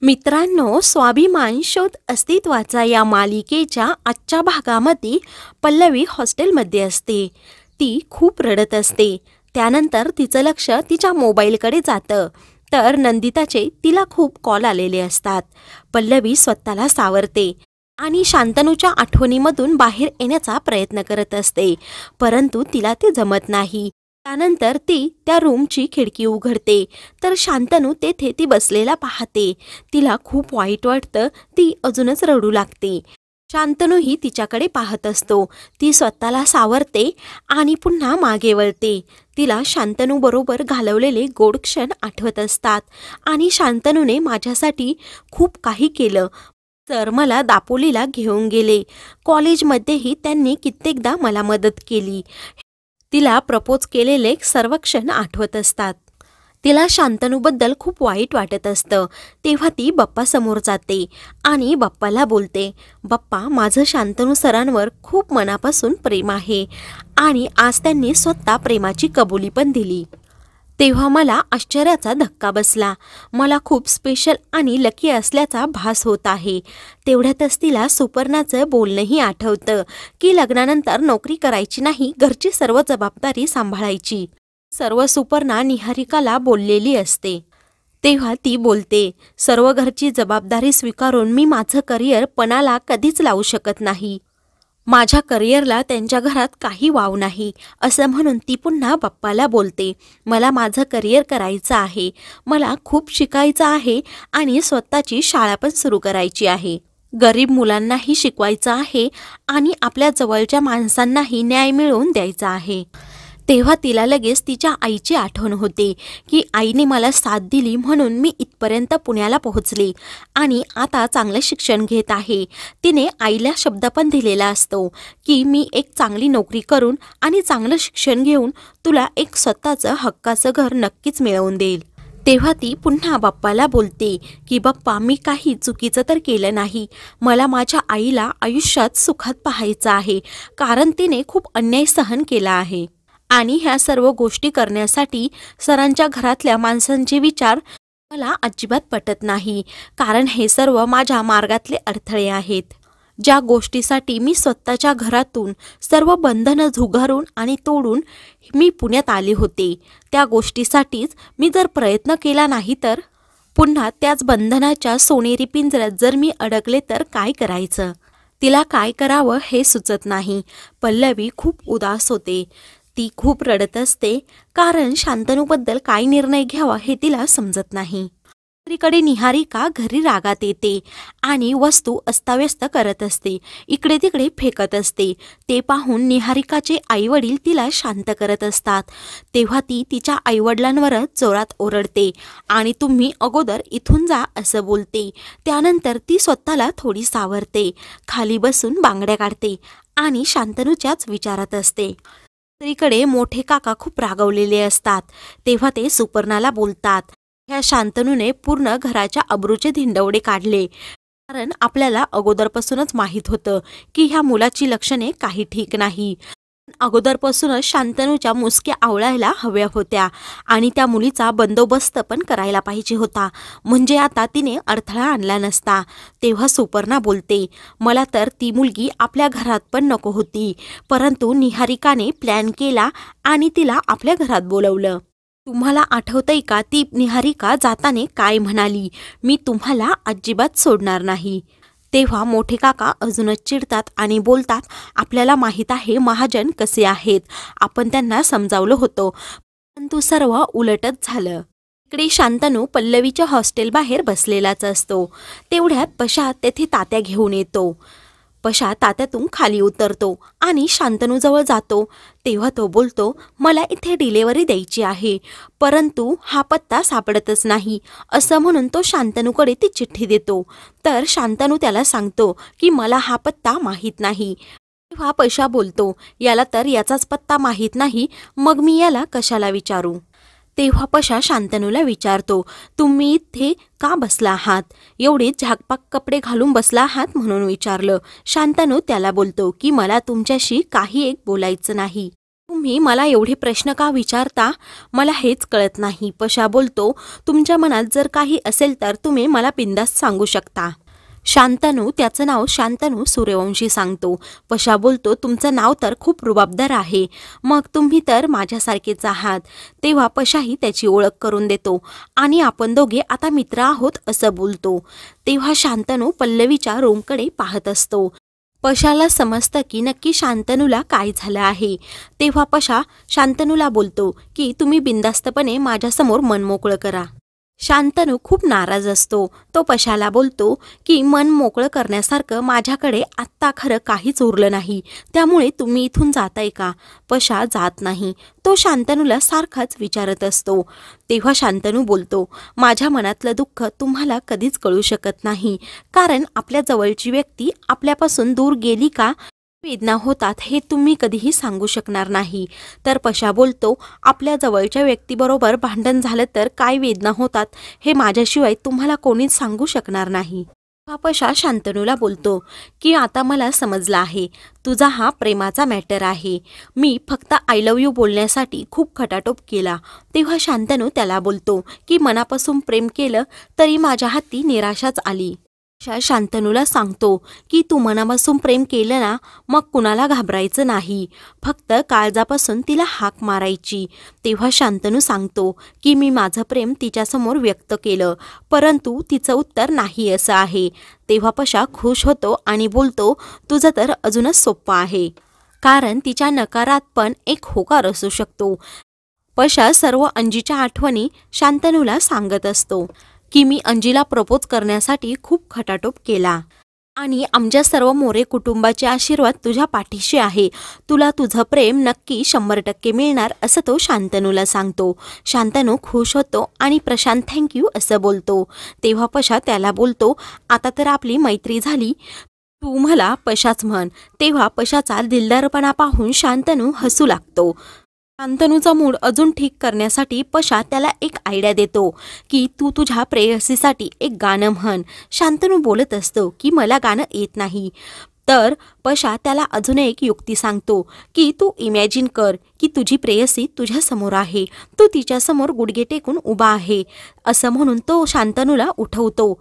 मित्रांनो, स्वाभिमान शोध अस्तित्वाचा या मालिकेच्या आजच्या भागामध्ये पल्लवी हॉस्टेलमध्ये असते. ती खूप रडत असते. त्यानंतर तिचं लक्ष तिच्या मोबाईलकडे जातं. तर नंदिताचे तिला खूप कॉल आलेले असतात. पल्लवी स्वतःला सावरते आणि शांतनूच्या आठवणीमधून बाहेर येण्याचा प्रयत्न करत असते, परंतु तिला ते जमत नाही. त्यानंतर ती त्या रूमची खिडकी उघडते तर शांतनू तेथे ती बसलेला पाहते. तिला खूप वाईट वाटतं. ती अजूनच रडू लागते. शांतनूही तिच्याकडे पाहत असतो. ती स्वतःला सावरते आणि पुन्हा मागे वळते. तिला शांतनू बरोबर घालवलेले गोड क्षण आठवत असतात आणि शांतनूने माझ्यासाठी खूप काही केलं. सर मला दापोलीला घेऊन गेले. कॉलेजमध्येही त्यांनी कित्येकदा मला मदत केली. तिला प्रपोज केलेले सर्व क्षण आठवत असतात. तिला शांतनूबद्दल खूप वाईट वाटत असतं. तेव्हा ती बाप्पासमोर जाते आणि बाप्पाला बोलते, बाप्पा, माझं शांतनू सरांवर खूप मनापासून प्रेम आहे आणि आज त्यांनी स्वतः प्रेमाची कबुली पण दिली. तेव्हा मला आश्चर्याचा धक्का बसला. मला खूप स्पेशल आणि लकी असल्याचा भास होत आहे. तेवढ्यातच तिला सुपर्णाचं बोलणंही आठवतं की लग्नानंतर नोकरी करायची नाही, घरची सर्व जबाबदारी सांभाळायची. सर्व सुपर्णा निहारिकाला बोललेली असते. तेव्हा ती बोलते, सर्व घरची जबाबदारी स्वीकारून मी माझं करिअर पणाला कधीच लावू शकत नाही. माझ्या करिअरला त्यांच्या घरात काही वाव नाही, असं म्हणून ती पुन्हा बाप्पाला बोलते, मला माझं करिअर करायचं आहे. मला खूप शिकायचं आहे आणि स्वतःची शाळा पण सुरू करायची आहे. गरीब मुलांनाही शिकवायचं आहे आणि आपल्या जवळच्या माणसांनाही न्याय मिळवून द्यायचा आहे. तेव्हा तिला लगेच तिच्या आईची आठवण होते की आईने मला साथ दिली म्हणून मी इथपर्यंत पुण्याला पोहोचले आणि आता चांगलं शिक्षण घेत आहे. तिने आईला शब्द पण दिलेला असतो की मी एक चांगली नोकरी करून आणि चांगलं शिक्षण घेऊन तुला एक स्वतःचं हक्काचं घर नक्कीच मिळवून देईल. तेव्हा ती पुन्हा बाप्पाला बोलते की बाप्पा, मी काही चुकीचं तर केलं नाही. मला माझ्या आईला आयुष्यात सुखात पाहायचं आहे, कारण तिने खूप अन्याय सहन केला आहे आणि ह्या सर्व गोष्टी करण्यासाठी सरांच्या घरातल्या माणसांचे विचार मला अजिबात पटत नाही, कारण हे सर्व माझ्या मार्गातले अडथळे आहेत. ज्या गोष्टीसाठी मी स्वतःच्या घरातून सर्व बंधनं झुगारून आणि तोडून मी पुण्यात आले होते, त्या गोष्टीसाठीच मी जर प्रयत्न केला नाही तर पुन्हा त्याच बंधनाच्या सोनेरी पिंजऱ्यात जर मी अडकले तर काय करायचं. तिला काय करावं हे सुचत नाही. पल्लवी खूप उदास होते. ती खूप रडत असते, कारण शांतनूबद्दल काय निर्णय घ्यावा हे तिला समजत नाही. दुसरीकडे निहारिका घरी रागात येते आणि वस्तू अस्ताव्यस्त करत असते, इकडे तिकडे फेकत असते. ते पाहून निहारिकाचे आईवडील तिला शांत करत असतात. तेव्हा ती तिच्या आईवडिलांवरच जोरात ओरडते आणि तुम्ही अगोदर इथून जा असं बोलते. त्यानंतर ती स्वतःला थोडी सावरते, खाली बसून बांगड्या काढते आणि शांतनूच्याच विचारात असते. दुसरीकडे मोठे काका खूप रागवलेले असतात. तेव्हा ते सुपर्णाला बोलतात, ह्या शांतनूने पूर्ण घराच्या अब्रूचे धिंडवडे काढले, कारण आपल्याला अगोदरपासूनच माहीत होतं की ह्या मुलाची लक्षणे काही ठीक नाही. अगोदरपासूनच शांतनूच्या मुसक्या आवळायला हव्या होत्या आणि त्या मुलीचा बंदोबस्त पण करायला पाहिजे होता, म्हणजे आता तिने अडथळा आणला नसता. तेव्हा सुपर्णा बोलते, मला तर ती मुलगी आपल्या घरात पण नको होती, परंतु निहारिकाने प्लॅन केला आणि तिला आपल्या घरात बोलवलं. तुम्हाला आठवतंय का ती निहारिका जाताने काय म्हणाली, मी तुम्हाला अजिबात सोडणार नाही. तेव्हा मोठे काका अजूनच चिडतात आणि बोलतात, आपल्याला माहीत आहे महाजन कसे आहेत, आपण त्यांना समजावलं होतं, परंतु सर्व उलटच झालं. इकडे शांतनू पल्लवीच्या हॉस्टेल बाहेर बसलेलाच असतो. तेवढ्यात पशा तेथे तात्या घेऊन येतो. पशा तात्यातून खाली उतरतो आणि शांतनूजवळ जातो. तेव्हा तो बोलतो, मला इथे डिलेवरी द्यायची आहे, परंतु हा पत्ता सापडतच नाही, असं म्हणून तो शांतनूकडे ती चिठ्ठी देतो. तर शांतनू त्याला सांगतो की मला हा पत्ता माहीत नाही. तेव्हा पशा बोलतो, याला तर याचाच पत्ता माहीत नाही, मग मी याला कशाला विचारू. तेव्हा पशा शांतनूला विचारतो, तुम्ही इथे का बसला आहात, एवढे झाकपाक कपडे घालून बसला आहात म्हणून विचारलं. शांतनू त्याला बोलतो की मला तुमच्याशी काही एक बोलायचं नाही, तुम्ही मला एवढे प्रश्न का विचारता, मला हेच कळत नाही. पशा बोलतो, तुमच्या मनात जर काही असेल तर तुम्ही मला बिनधास्त सांगू शकता. शांतनू, त्याचं नाव शांतनू सूर्यवंशी सांगतो. पशा बोलतो, तुमचं नाव तर खूप रुबाबदार आहे, मग तुम्ही तर माझ्यासारखेच आहात. तेव्हा पशाही त्याची ओळख करून देतो आणि आपण दोघे आता मित्र आहोत असं बोलतो. तेव्हा शांतनू पल्लवीच्या रूमकडे पाहत असतो. पशाला समजतं की नक्की शांतनूला काय झालं आहे. तेव्हा पशा शांतनूला बोलतो की तुम्ही बिनधास्तपणे माझ्यासमोर मन मोकळं करा. शांतनू खूप नाराज असतो. तो पशाला बोलतो की मन मोकळं करण्यासारखं माझ्याकडे आत्ता खरं काहीच उरलं नाही, त्यामुळे तुम्ही इथून जाताय का. पशा जात नाही. तो शांतनूला सारखाच विचारत असतो. तेव्हा शांतनू बोलतो, माझ्या मनातलं दुःख तुम्हाला कधीच कळू शकत नाही, कारण आपल्या जवळची व्यक्ती आपल्यापासून दूर गेली का वेदना होतात हे तुम्ही कधीही सांगू शकणार नाही. तर पशा बोलतो, आपल्या जवळच्या व्यक्तीबरोबर भांडण झालं तर काय वेदना होतात हे माझ्याशिवाय तुम्हाला कोणीच सांगू शकणार नाही. पशा शांतनूला बोलतो की आता मला समजलं आहे, तुझा हा प्रेमाचा मॅटर आहे. मी फक्त आय लव्ह यू बोलण्यासाठी खूप खटाटोप केला. तेव्हा शांतनू त्याला बोलतो की मनापासून प्रेम केलं तरी माझ्या हाती निराशाच आली. शांतनूला सांगतो की तू मनापासून प्रेम केलं ना, मग कुणाला घाबरायचं नाही, फक्त काळजापासून तिला हाक मारायची. तेव्हा शांतनू सांगतो की मी माझं प्रेम तिच्यासमोर व्यक्त केलं, परंतु तिचं उत्तर नाही असं आहे. तेव्हा पशा खुश होतो आणि बोलतो, तुझं तर अजूनच सोपं आहे, कारण तिच्या नकारात पण एक होकार असू शकतो. पशा सर्व अंजीच्या आठवणी शांतनूला सांगत असतो की मी अंजीला प्रपोज करण्यासाठी खूप खटाटोप केला आणि आमच्या सर्व मोरे कुटुंबाचे आशीर्वाद तुझ्या पाठीशी आहे. तुला तुझं प्रेम नक्की 100% मिळणार असं तो शांतनूला सांगतो. शांतनू खुश होतो आणि प्रशांत थँक्यू असं बोलतो. तेव्हा पशा त्याला बोलतो, आता तर आपली मैत्री झाली, तू मला पशाच म्हण. तेव्हा पशाचा दिलदारपणा पाहून शांतनू हसू लागतो. शांतनूचा मूड अजून ठीक करण्यासाठी पशा त्याला एक आयडिया देतो की तू तुझ्या प्रेयसीसाठी एक गाणं म्हण. शांतनू बोलत असतो की मला गाणं येत नाही. तर पशा त्याला अजून एक युक्ती सांगतो की तू इमॅजिन कर की तुझी प्रेयसी तुझ्यासमोर आहे, तू तिच्यासमोर गुडघे टेकून उभा आहे असं म्हणून तो शांतनूला उठवतो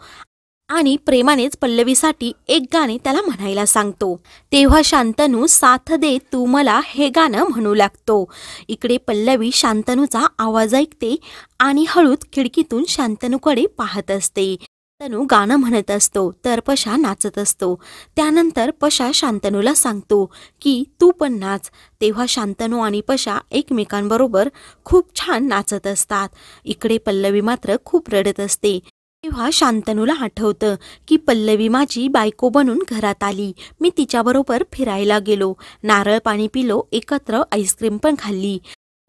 आणि प्रेमानेच पल्लवीसाठी एक गाणे त्याला म्हणायला सांगतो. तेव्हा शांतनू साथ दे तू मला हे गाणं म्हणू लागतो. इकडे पल्लवी शांतनूचा आवाज ऐकते आणि हळूच खिडकीतून शांतनूकडे पाहत असते. शांतनू गाणं म्हणत असतो तर पशा नाचत असतो. त्यानंतर पशा शांतनूला सांगतो की तू पण नाच. तेव्हा शांतनू आणि पशा एकमेकांबरोबर खूप छान नाचत असतात. इकडे पल्लवी मात्र खूप रडत असते. तेव्हा शांतनूला आठवतं की पल्लवी माझी बायको बनून घरात आली, मी तिच्याबरोबर फिरायला गेलो, नारळ पाणी पिलो, एकत्र आईस्क्रीम पण खाल्ली,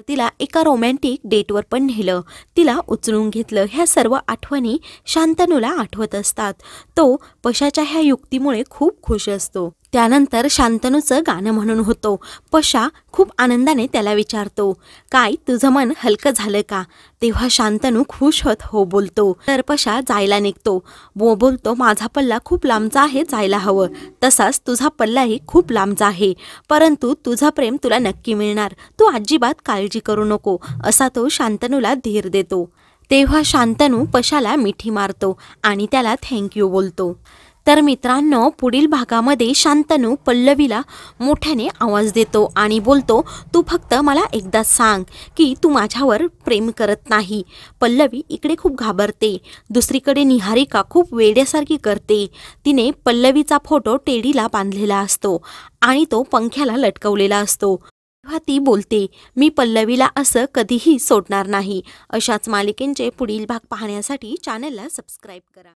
तिला एका रोमॅन्टिक डेटवर पण नेलं, तिला उचलून घेतलं. ह्या सर्व आठवणी शांतनूला आठवत असतात. तो पशाच्या ह्या युक्तीमुळे खूप खुश असतो. त्यानंतर शांतनूचं गाणं म्हणून होतो. पशा खूप आनंदाने त्याला विचारतो, काय तुझं मन हलकं झालं का. तेव्हा शांतनू खुश होत हो बोलतो. तर पशा जायला निघतो. बोलतो, माझा पल्ला खूप लांबचा आहे, जायला हवं, तसाच तुझा पल्लाही खूप लांबचा आहे, परंतु तुझं प्रेम तुला नक्की मिळणार, तू अजिबात काळजी करू नको असा तो शांतनूला धीर देतो. तेव्हा शांतनू पशाला मिठी मारतो आणि त्याला थँक्यू बोलतो. तर मित्रांनो, पुढील भागामध्ये शांतनू पल्लवीला मोठ्याने आवाज देतो आणि बोलतो, तू फक्त मला एकदा सांग की तू माझ्यावर प्रेम करत नाही. पल्लवी इकडे खूप घाबरते. दुसरीकडे निहारिका खूप वेड्यासारखी करते. तिने पल्लवीचा फोटो टेडीला बांधलेला असतो आणि तो पंख्याला लटकवलेला असतो. तेव्हा ती बोलते, मी पल्लवीला असं कधीही सोडणार नाही. अशाच मालिकेंचे पुढील भाग पाहण्यासाठी चॅनलला सबस्क्राईब करा.